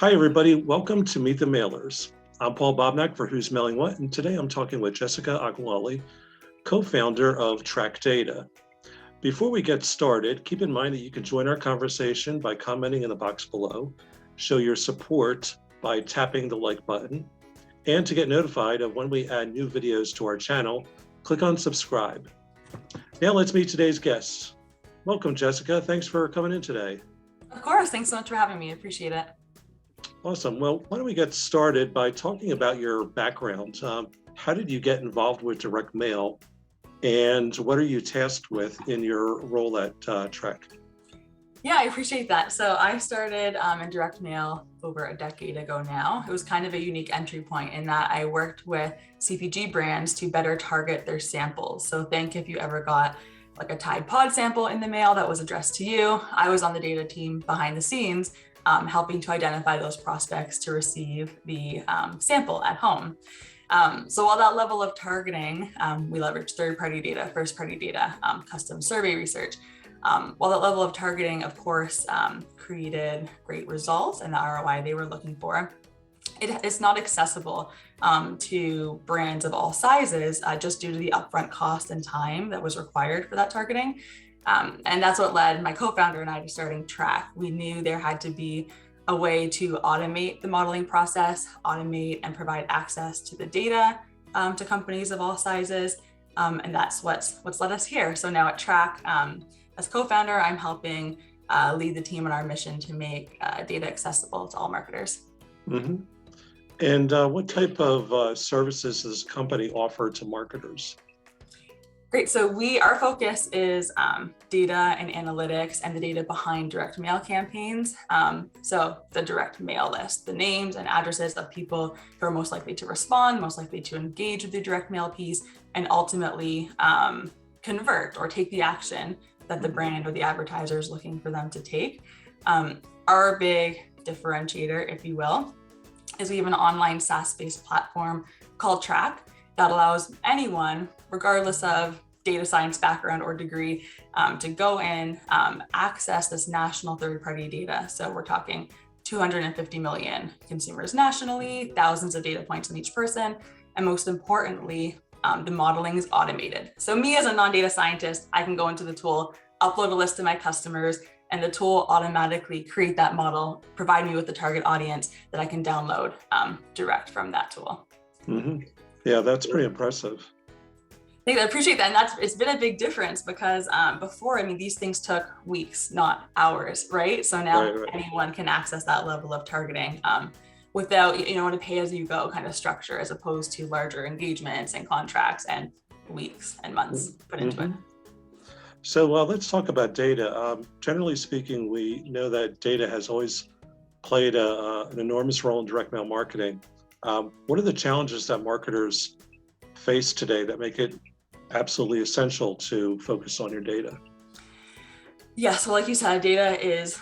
Hi, everybody. Welcome to Meet the Mailers. I'm Paul Bobnak for Who's Mailing What, and today I'm talking with Jessica Akinwale, co-founder of TRAK Data. Before we get started, keep in mind that you can join our conversation by commenting in the box below, show your support by tapping the like button, and to get notified of when we add new videos to our channel, click on subscribe. Now let's meet today's guests. Welcome, Jessica. Thanks for coming in today. Of course. Thanks so much for having me. I appreciate it. Awesome. Well, why don't we get started by talking about your background? How did you get involved with direct mail, and what are you tasked with in your role at TRAK? Yeah, I appreciate that. So I started in direct mail over a decade ago now. It was kind of a unique entry point in that I worked with CPG brands to better target their samples. So think if you ever got like a Tide Pod sample in the mail that was addressed to you, I was on the data team behind the scenes, helping to identify those prospects to receive the sample at home. So while that level of targeting, we leverage third-party data, first-party data, custom survey research. While that level of targeting, of course, created great results and the ROI they were looking for, it's not accessible to brands of all sizes just due to the upfront cost and time that was required for that targeting. And that's what led my co-founder and I to starting TRAK. We knew there had to be a way to automate the modeling process, automate and provide access to the data to companies of all sizes. And that's what's led us here. So now at TRAK, as co-founder, I'm helping lead the team in our mission to make data accessible to all marketers. Mm-hmm. And what type of services does the company offer to marketers? Great. So our focus is data and analytics and the data behind direct mail campaigns. So the direct mail list, the names and addresses of people who are most likely to respond, most likely to engage with the direct mail piece, and ultimately convert or take the action that the brand or the advertiser is looking for them to take. Our big differentiator, if you will, is we have an online SaaS-based platform called TRAK that allows anyone, regardless of data science background or degree, to go in, access this national third-party data. So we're talking 250 million consumers nationally, thousands of data points on each person, and most importantly, the modeling is automated. So me as a non-data scientist, I can go into the tool, upload a list of my customers, and the tool automatically create that model, provide me with the target audience that I can download direct from that tool. Mm-hmm. Yeah, that's pretty impressive. I appreciate that. And it's been a big difference because before, these things took weeks, not hours, right? So now right. Anyone can access that level of targeting without, a pay-as-you-go kind of structure, as opposed to larger engagements and contracts and weeks and months put into it. So let's talk about data. Generally speaking, we know that data has always played an enormous role in direct mail marketing. What are the challenges that marketers face today that make it absolutely essential to focus on your data? Yeah, so like you said, data is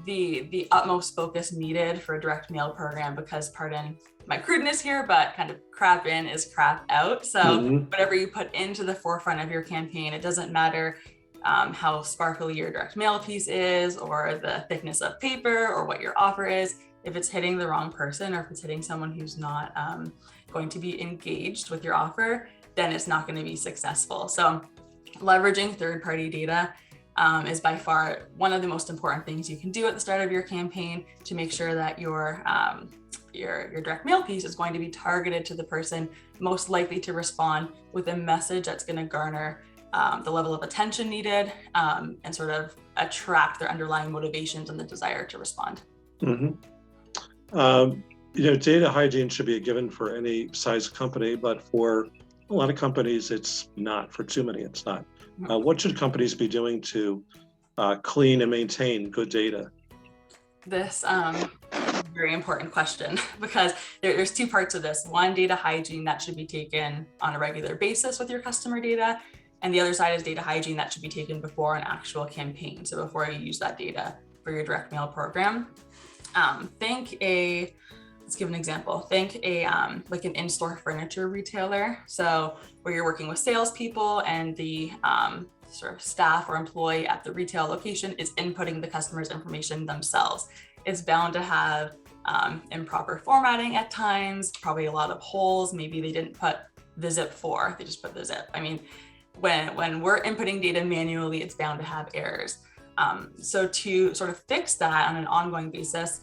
the utmost focus needed for a direct mail program because, pardon my crudeness here, but kind of crap in is crap out. So whatever you put into the forefront of your campaign, it doesn't matter how sparkly your direct mail piece is or the thickness of paper or what your offer is. If it's hitting the wrong person or if it's hitting someone who's not going to be engaged with your offer, then it's not going to be successful. So leveraging third-party data is by far one of the most important things you can do at the start of your campaign to make sure that your direct mail piece is going to be targeted to the person most likely to respond with a message that's going to garner the level of attention needed and sort of attract their underlying motivations and the desire to respond. Mm-hmm. Data hygiene should be a given for any size company, but for a lot of companies, it's not. For too many, it's not. What should companies be doing to clean and maintain good data? This is a very important question because there's two parts of this. One, data hygiene that should be taken on a regular basis with your customer data. And the other side is data hygiene that should be taken before an actual campaign. So before you use that data for your direct mail program. Let's give an example. Think like an in-store furniture retailer. So where you're working with salespeople and the sort of staff or employee at the retail location is inputting the customer's information themselves. it's bound to have improper formatting at times, probably a lot of holes. Maybe they didn't put the zip for, they just put the zip. I mean, when we're inputting data manually, it's bound to have errors. So to sort of fix that on an ongoing basis,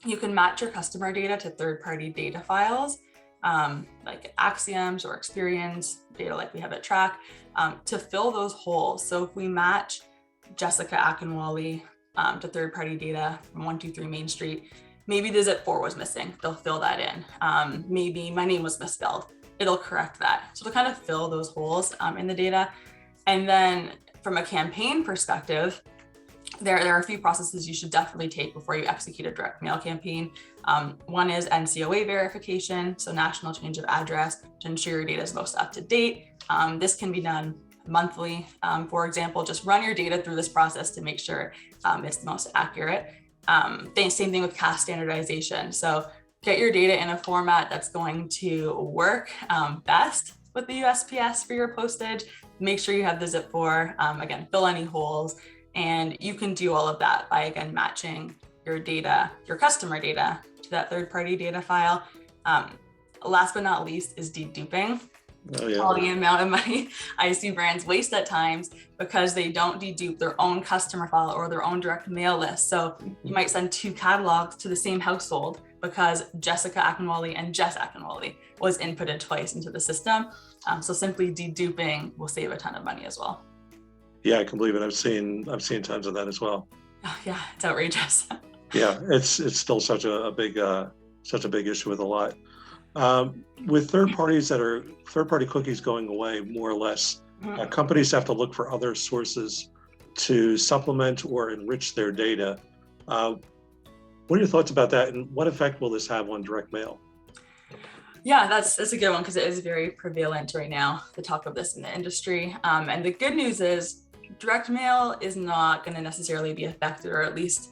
you can match your customer data to third-party data files, like Axioms or Experience data like we have at TRAK, to fill those holes. So if we match Jessica Akinwale to third-party data from 123 Main Street, maybe the zip 4 was missing, they'll fill that in. Maybe my name was misspelled, it'll correct that. So to kind of fill those holes in the data. And then from a campaign perspective, there are a few processes you should definitely take before you execute a direct mail campaign. One is NCOA verification, so national change of address, to ensure your data is most up to date. This can be done monthly. For example, just run your data through this process to make sure it's the most accurate. Same thing with CAS standardization. So get your data in a format that's going to work best with the USPS for your postage. Make sure you have the zip 4, again, fill any holes. And you can do all of that by, again, matching your data, your customer data, to that third-party data file. Last but not least is deduping. Oh, yeah. All the amount of money I see brands waste at times because they don't dedupe their own customer file or their own direct mail list. So you might send 2 catalogs to the same household because Jessica Akinwale and Jess Akinwale was inputted twice into the system. So simply deduping will save a ton of money as well. Yeah, I can believe it. I've seen tons of that as well. Oh, yeah, it's outrageous. Yeah, it's still such a big issue with a lot. With third-party cookies going away, more or less, companies have to look for other sources to supplement or enrich their data. What are your thoughts about that, and what effect will this have on direct mail? Yeah, that's a good one because it is very prevalent right now, the talk of this in the industry. And the good news is direct mail is not going to necessarily be affected, or at least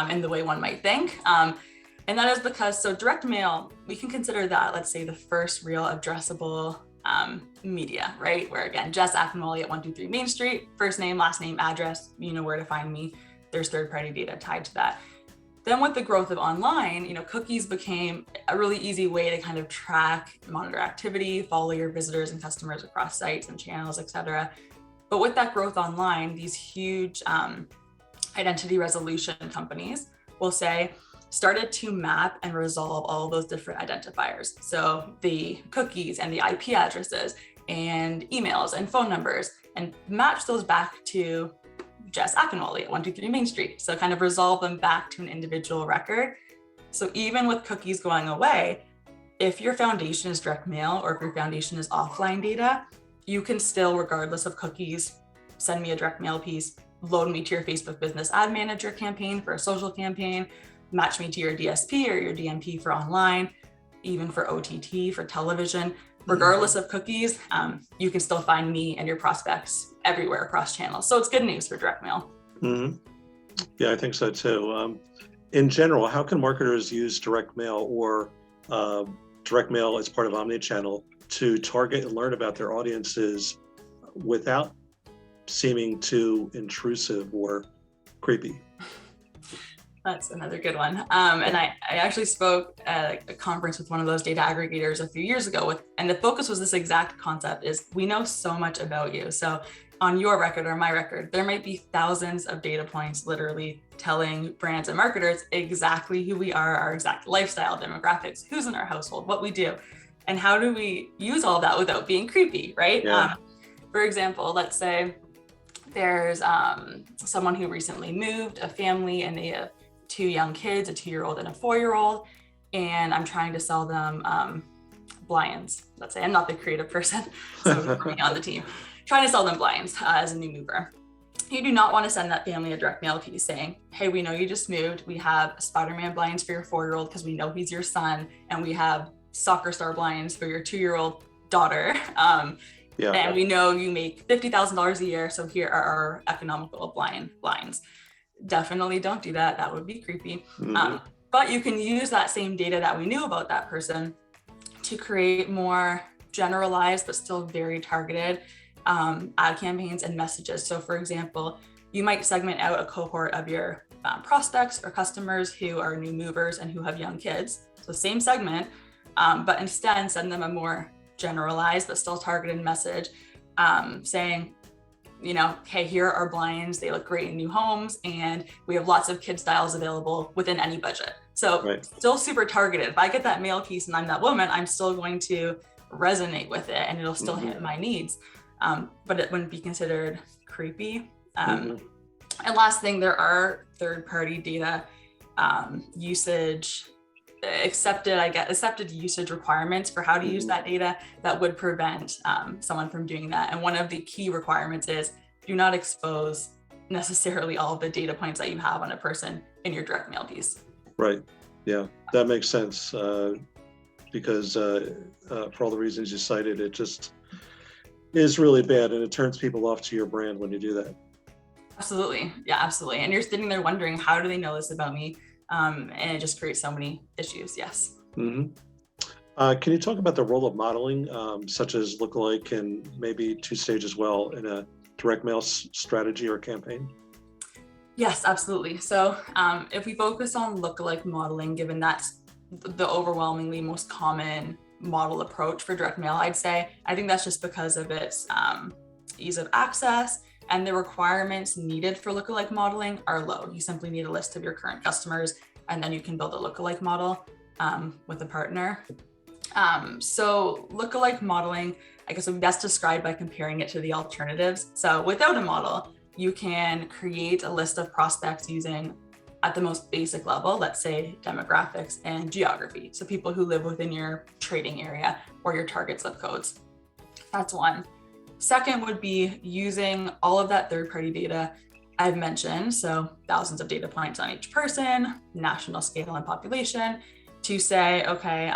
in the way one might think. And that is because, so direct mail, we can consider that, let's say, the first real addressable media, right? Where again, Jess Akinwale at 123 Main Street, first name, last name, address, you know where to find me. There's third-party data tied to that. Then with the growth of online, cookies became a really easy way to kind of track, monitor activity, follow your visitors and customers across sites and channels, et cetera. But with that growth online, these huge identity resolution companies will say, started to map and resolve all those different identifiers. So the cookies and the IP addresses and emails and phone numbers, and match those back to Jess Akinwale at 123 Main Street. So kind of resolve them back to an individual record. So even with cookies going away, if your foundation is direct mail or if your foundation is offline data, you can still, regardless of cookies, send me a direct mail piece, load me to your Facebook Business Ad Manager campaign for a social campaign, match me to your DSP or your DMP for online, even for OTT, for television. Regardless of cookies, you can still find me and your prospects everywhere across channels. So it's good news for direct mail. Mm-hmm. Yeah, I think so too. In general, how can marketers use direct mail or direct mail as part of omnichannel to target and learn about their audiences without seeming too intrusive or creepy? That's another good one. And I actually spoke at a conference with one of those data aggregators a few years ago and the focus was this exact concept is we know so much about you. So on your record or my record, there might be thousands of data points literally telling brands and marketers exactly who we are, our exact lifestyle, demographics, who's in our household, what we do, and how do we use all that without being creepy, right? Yeah. For example, let's say there's someone who recently moved, a family, and they have 2 young kids, a 2-year-old and a 4-year-old, and I'm trying to sell them blinds. Let's say I'm not the creative person, so I'm on the team, trying to sell them blinds as a new mover. You do not want to send that family a direct mail piece saying, hey, we know you just moved. We have Spider-Man blinds for your 4-year-old because we know he's your son, and we have soccer star blinds for your 2-year-old daughter. And we know you make $50,000 a year, so here are our economical blinds. Definitely don't do that. That would be creepy. But you can use that same data that we knew about that person to create more generalized but still very targeted ad campaigns and messages. So for example, you might segment out a cohort of your prospects or customers who are new movers and who have young kids. So same segment, but instead send them a more generalized but still targeted message saying, hey, here are our blinds. They look great in new homes, and we have lots of kid styles available within any budget. So Still super targeted. If I get that mail piece and I'm that woman, I'm still going to resonate with it and it'll still hit my needs. But it wouldn't be considered creepy. And last thing, there are third-party data usage accepted usage requirements for how to use that data that would prevent someone from doing that. And one of the key requirements is do not expose necessarily all of the data points that you have on a person in your direct mail piece. Right. Yeah, that makes sense because for all the reasons you cited, it just is really bad and it turns people off to your brand when you do that. Absolutely. Yeah, absolutely. And you're sitting there wondering, how do they know this about me? And it just creates so many issues. Yes. Can you talk about the role of modeling, such as lookalike and maybe two-stage as well in a direct mail strategy or campaign? Yes, absolutely. So if we focus on lookalike modeling, given that's the overwhelmingly most common model approach for direct mail, I think that's just because of its ease of access, and the requirements needed for lookalike modeling are low. You simply need a list of your current customers, and then you can build a lookalike model with a partner. So lookalike modeling, I guess, would be best described by comparing it to the alternatives. So without a model, you can create a list of prospects using, at the most basic level, let's say demographics and geography. So people who live within your trading area or your target zip codes. That's one. Second would be using all of that third-party data I've mentioned, so thousands of data points on each person, national scale and population, to say, okay,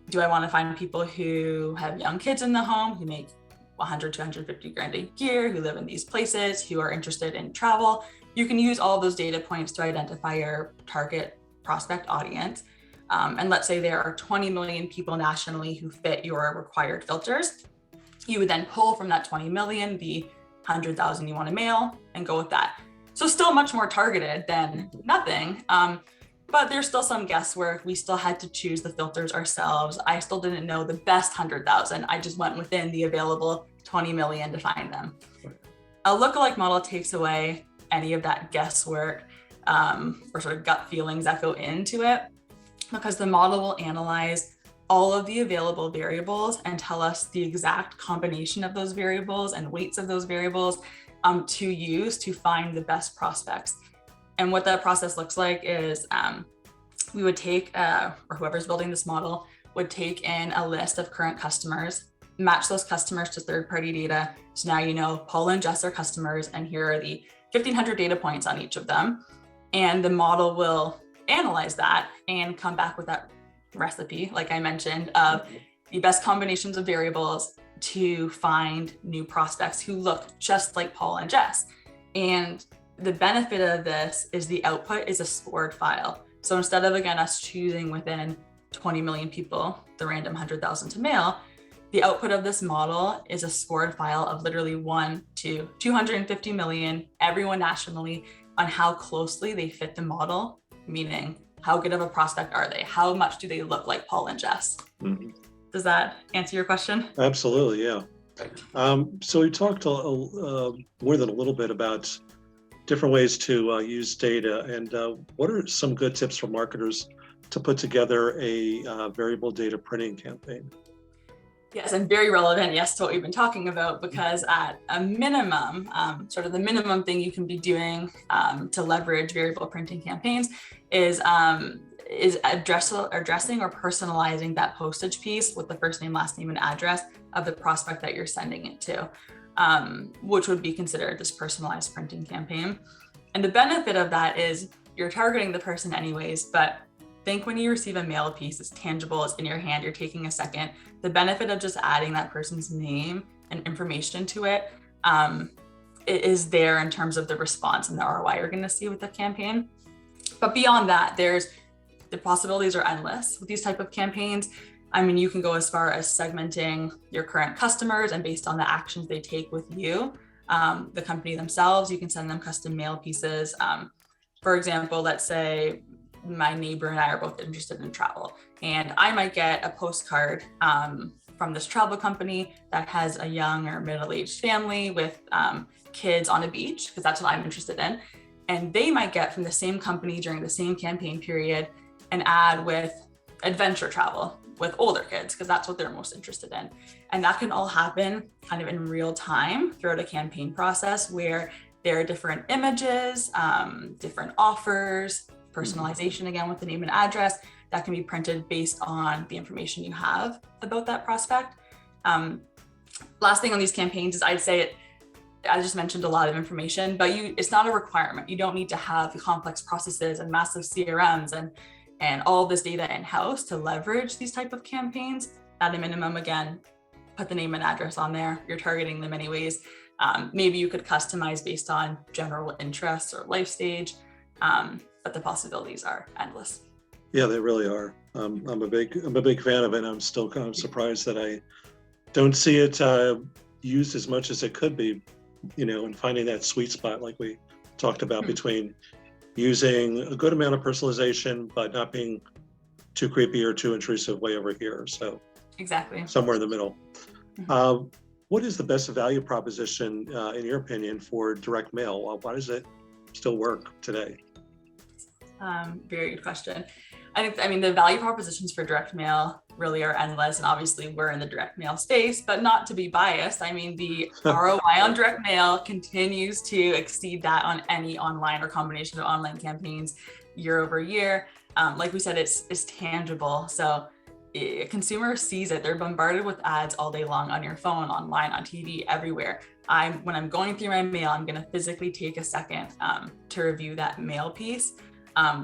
do I want to find people who have young kids in the home, who make 100 to 150 grand a year, who live in these places, who are interested in travel? You can use all of those data points to identify your target prospect audience. And let's say there are 20 million people nationally who fit your required filters. You would then pull from that 20 million the 100,000 you want to mail and go with that. So still much more targeted than nothing, but there's still some guesswork. We still had to choose the filters ourselves. I still didn't know the best 100,000. I just went within the available 20 million to find them. A lookalike model takes away any of that guesswork or sort of gut feelings that go into it, because the model will analyze all of the available variables and tell us the exact combination of those variables and weights of those variables to use to find the best prospects. And what that process looks like is we would take, or whoever's building this model would take in a list of current customers, match those customers to third-party data. So now you know Paul and Jess are customers, and here are the 1,500 data points on each of them. And the model will analyze that and come back with that recipe, like I mentioned, of the best combinations of variables to find new prospects who look just like Paul and Jess. And the benefit of this is the output is a scored file. So instead of, again, us choosing within 20 million people, the random 100,000 to mail, the output of this model is a scored file of literally 1 to 250 million, everyone nationally, on how closely they fit the model, meaning how good of a prospect are they? How much do they look like Paul and Jess? Does that answer your question? Absolutely, yeah. So we talked more than a little bit about different ways to use data, and what are some good tips for marketers to put together a variable data printing campaign? Yes, and very relevant, yes, to what we've been talking about, because at a minimum, sort of the minimum thing you can be doing to leverage variable printing campaigns is addressing or personalizing that postage piece with the first name, last name, and address of the prospect that you're sending it to, which would be considered this personalized printing campaign. And the benefit of that is you're targeting the person anyways, but think when you receive a mail piece, it's tangible, it's in your hand, you're taking a second. The benefit of just adding that person's name and information to it is there in terms of the response and the ROI you're going to see with the campaign. But beyond that, the possibilities are endless with these type of campaigns. I mean, you can go as far as segmenting your current customers, and based on the actions they take with you, the company themselves, you can send them custom mail pieces. For example, let's say my neighbor and I are both interested in travel, and I might get a postcard from this travel company that has a young or middle-aged family with kids on a beach, because that's what I'm interested in. And they might get from the same company during the same campaign period an ad with adventure travel with older kids, because that's what they're most interested in. And that can all happen kind of in real time throughout a campaign process, where there are different images, different offers, personalization again with the name and address that can be printed based on the information you have about that prospect. Last thing on these campaigns is I'd say I just mentioned a lot of information, but it's not a requirement. You don't need to have complex processes and massive CRMs and all this data in-house to leverage these type of campaigns. At a minimum, again, put the name and address on there. You're targeting them anyways. Maybe you could customize based on general interests or life stage, but the possibilities are endless. Yeah, they really are. I'm a big fan of it. I'm still kind of surprised that I don't see it used as much as it could be, and finding that sweet spot like we talked about between using a good amount of personalization, but not being too creepy or too intrusive way over here. So exactly, somewhere in the middle. What is the best value proposition, in your opinion, for direct mail? Why does it still work today? Very good question. I mean, the value propositions for direct mail really are endless. And obviously we're in the direct mail space, but not to be biased. I mean, the ROI on direct mail continues to exceed that on any online or combination of online campaigns year over year. Like we said, it's tangible. So a consumer sees it. They're bombarded with ads all day long on your phone, online, on TV, everywhere. When I'm going through my mail, I'm going to physically take a second to review that mail piece.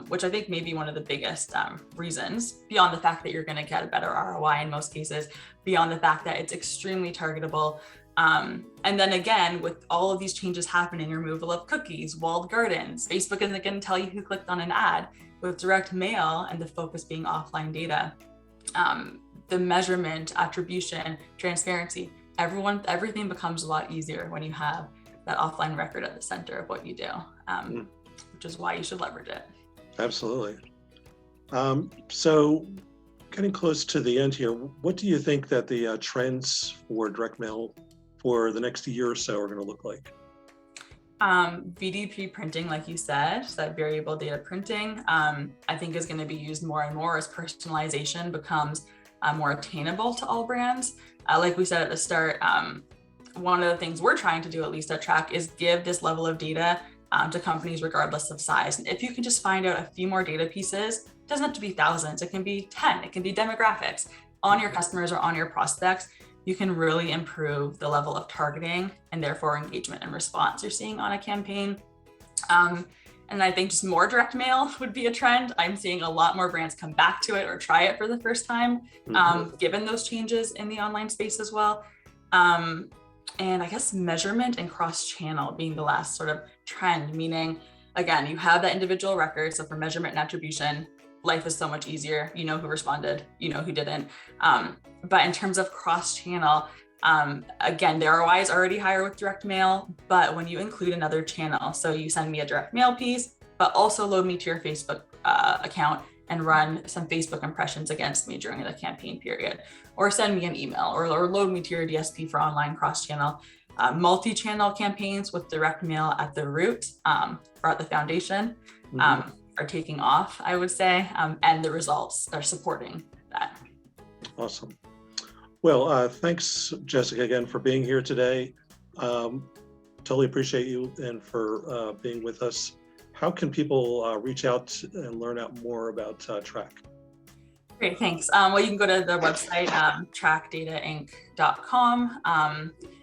Which I think may be one of the biggest reasons, beyond the fact that you're going to get a better ROI in most cases, beyond the fact that it's extremely targetable. And then again, with all of these changes happening, removal of cookies, walled gardens, Facebook isn't going to tell you who clicked on an ad. With direct mail and the focus being offline data, the measurement, attribution, transparency, everything becomes a lot easier when you have that offline record at the center of what you do, which is why you should leverage it. Absolutely. So getting close to the end here, what do you think that the trends for direct mail for the next year or so are going to look like? VDP printing, like you said, so that variable data printing, I think is going to be used more and more as personalization becomes more attainable to all brands. Like we said at the start, one of the things we're trying to do, at least at TRAK, is give this level of data to companies regardless of size. And if you can just find out a few more data pieces, it doesn't have to be thousands, it can be 10, it can be demographics on your customers or on your prospects, you can really improve the level of targeting and therefore engagement and response you're seeing on a campaign. And I think just more direct mail would be a trend. I'm seeing a lot more brands come back to it or try it for the first time, given those changes in the online space as well. And I guess measurement and cross-channel being the last sort of trend, meaning, again, you have that individual record. So for measurement and attribution, life is so much easier. You know who responded, you know who didn't. But in terms of cross-channel, again, the ROI is already higher with direct mail, but when you include another channel, so you send me a direct mail piece, but also load me to your Facebook account and run some Facebook impressions against me during the campaign period, or send me an email or load me to your DSP for online cross-channel. Multi-channel campaigns with direct mail at the root or at the foundation are taking off, I would say, and the results are supporting that. Awesome. Well, thanks, Jessica, again for being here today. Totally appreciate you and for being with us. How can people reach out and learn out more about TRAK? Great, thanks. Well, you can go to the website, trakdatainc.com.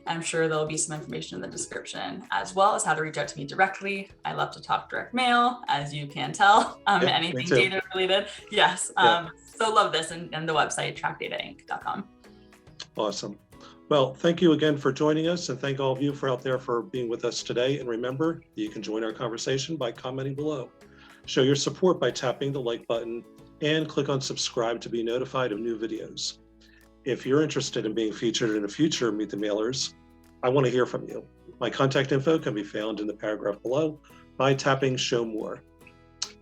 I'm sure there'll be some information in the description, as well as how to reach out to me directly. I love to talk direct mail, as you can tell, anything data related. Yes, so love this, and the website, trakdatainc.com. Awesome. Well, thank you again for joining us, and thank all of you out there for being with us today. And remember, you can join our conversation by commenting below. Show your support by tapping the like button and click on subscribe to be notified of new videos. If you're interested in being featured in a future Meet the Mailers, I want to hear from you. My contact info can be found in the paragraph below by tapping Show More.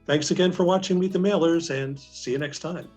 Thanks again for watching Meet the Mailers, and see you next time.